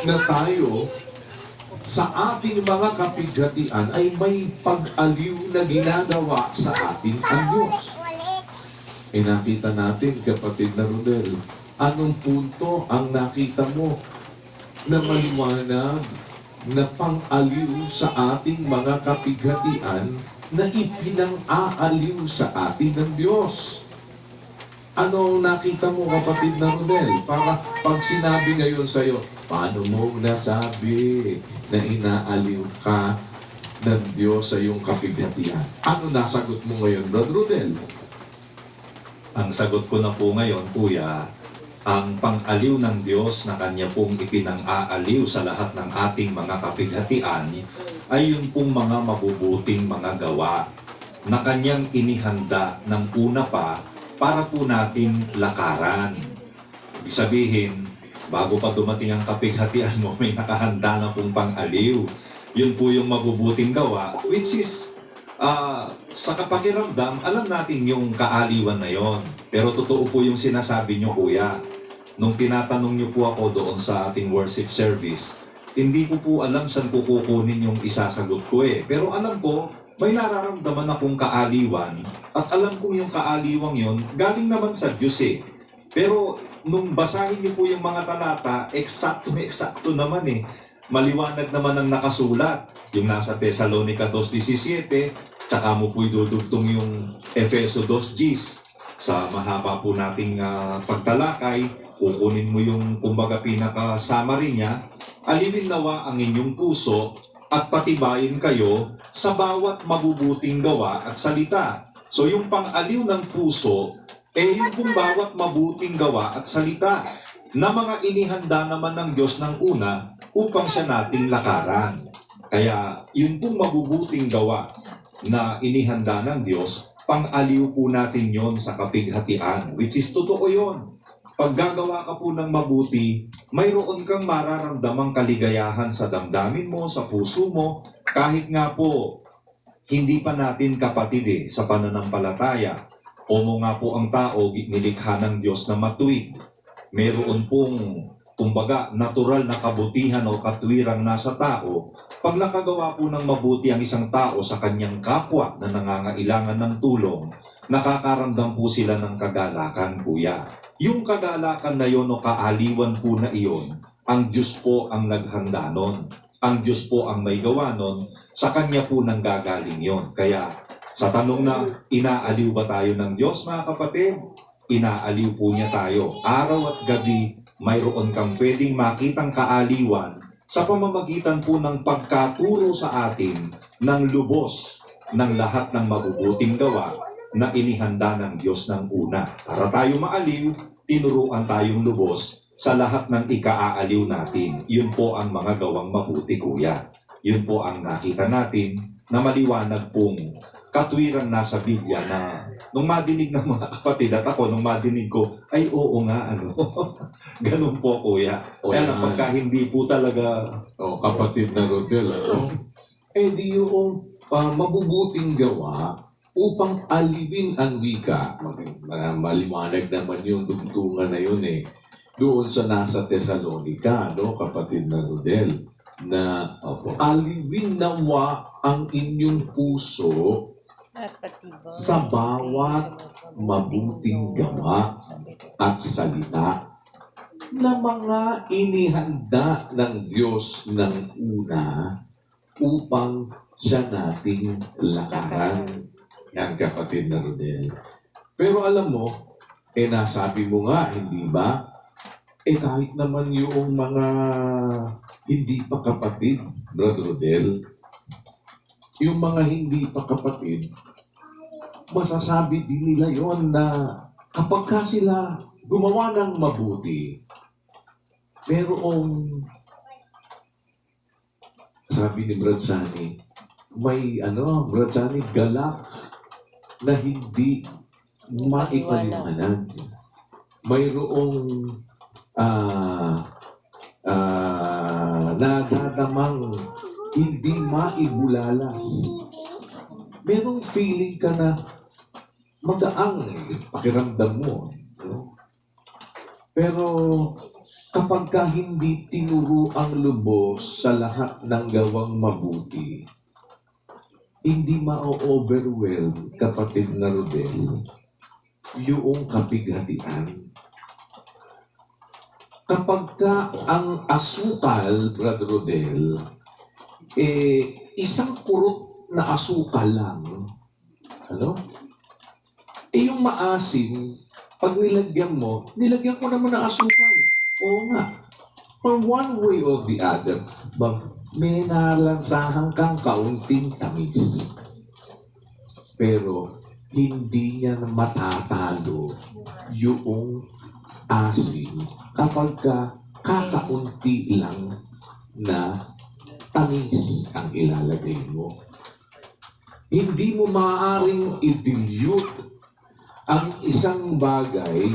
na tayo sa ating mga kapighatian ay may pag-aliw na ginagawa sa ating ang Diyos. Nakita natin, kapatid na Rodel, anong punto ang nakita mo na maliwanag na pang-aliw sa ating mga kapighatian na ipinang-aaliw sa atin ng Diyos? Ano nakita mo, kapatid na Rodel? Para pag sinabi ngayon sa'yo, paano mo nasabi na inaaliw ka ng Diyos sa iyong kapighatian? Ano nasagot mo ngayon, Brother Rodel? Ang sagot ko na po ngayon, Kuya, ang pang-aliw ng Diyos na Kanya pong ipinang-aaliw sa lahat ng ating mga kapighatian ay yun pong mga mabubuting mga gawa na Kanyang inihanda ng una pa para po natin lakaran. Ibig sabihin, bago pa dumating ang kapighatian mo, may nakahanda na pong pang-aliw. Yun po yung mabubuting gawa, which is, sa kapakiramdam, alam natin yung kaaliwan na yon. Pero totoo po yung sinasabi nyo, Kuya. Nung tinatanong nyo po ako doon sa ating worship service, hindi ko po alam saan ko kukunin yung isasagot ko eh. Pero alam ko, may nararamdaman akong kaaliwan at alam kong yung kaaliwang yon galing naman sa Diyos eh. Pero nung basahin niyo po yung mga talata, eksakto naman eh. Maliwanag naman ang nakasulat. Yung nasa Thessalonica 2:17, tsaka mo po'y dudugtong yung Efeso 2:10. Sa mahaba po nating pagtalakay, kukunin mo yung kumbaga pinaka-summary niya, aliwin nawa ang inyong puso at patibayin kayo sa bawat mabubuting gawa at salita. So yung pang-aliw ng puso, yung pong bawat mabuting gawa at salita na mga inihanda naman ng Diyos ng una upang siya nating lakaran. Kaya yun pong mabubuting gawa na inihanda ng Diyos, pang-aliw po natin yon sa kapighatian, which is totoo yon. Pag gagawa ka po ng mabuti, mayroon kang mararamdamang kaligayahan sa damdamin mo, sa puso mo, kahit nga po, hindi pa natin kapatid sa pananampalataya. Como nga po ang tao, nilikha ng Diyos na matuwid. Meron pong, kumbaga, natural na kabutihan o katwirang nasa tao. Pag nakagawa po ng mabuti ang isang tao sa kanyang kapwa na nangangailangan ng tulong, nakakaramdam po sila ng kagalakan, Kuya. Yung kagalakan na yon o kaaliwan po na iyon, ang Diyos po ang naghanda nun. Ang Diyos po ang may gawa nun, sa Kanya po nang gagaling yon. Kaya sa tanong na inaaliw ba tayo ng Diyos, mga kapatid? Inaaliw po niya tayo. Araw at gabi, mayroon kang pwedeng makitang kaaliwan sa pamamagitan po ng pagkaturo sa atin ng lubos ng lahat ng mabubuting gawa na inihanda ng Diyos ng una. Para tayo maaliw, tinuruan tayong lubos sa lahat ng ikaaaliw natin. Yun po ang mga gawang mabuti, Kuya. Yun po ang nakita natin na maliwanag pong katwiran nasa Biblia na nung madinig ng mga kapatid at ako, nung madinig ko, ay oo nga, ano. Ganun po, Kuya. Kaya lang pagka hindi po talaga... kapatid na Rodel, ano? Di yung mabubuting gawa upang aliwin ang wika. Maliwanag naman yung dugtungan na yun doon sa nasa Thessalonica, no, kapatid na Rodel, na aliwin nawa ang inyong puso sa bawat mabuting gawa at salita na mga inihanda ng Diyos ng una upang siya nating lakaran. Yan, kapatid na Rodel. Pero alam mo, nasabi mo nga, hindi ba? Kahit naman yung mga hindi pa kapatid, Brother Rodel, yung mga hindi pa kapatid, masasabi din nila yon na kapag ka sila gumawa ng mabuti, merong, sabi ni Brad Sani, may Brad Sani, galak na hindi maipaliwanag. Mayroong nadadamang hindi maibulalas. Merong feeling ka na magaang pakiramdam mo. No? Pero kapag ka hindi tinuro ang lubos sa lahat ng gawang mabuti, hindi ma-overwhelm, kapatid na Rodel, yung kapighatian. Kapag ka ang asukal, Brad Rodel, isang kurot na asukal lang, ano? Yung maasim, pag nilagyan mo naman ng asukal. Oo nga. On one way or the other, may nalansahan kang kaunting tamis. Pero, hindi niya matatalo yung asim kapag kakaunti lang na tamis ang ilalagay mo. Hindi mo maaaring i-dilute ang isang bagay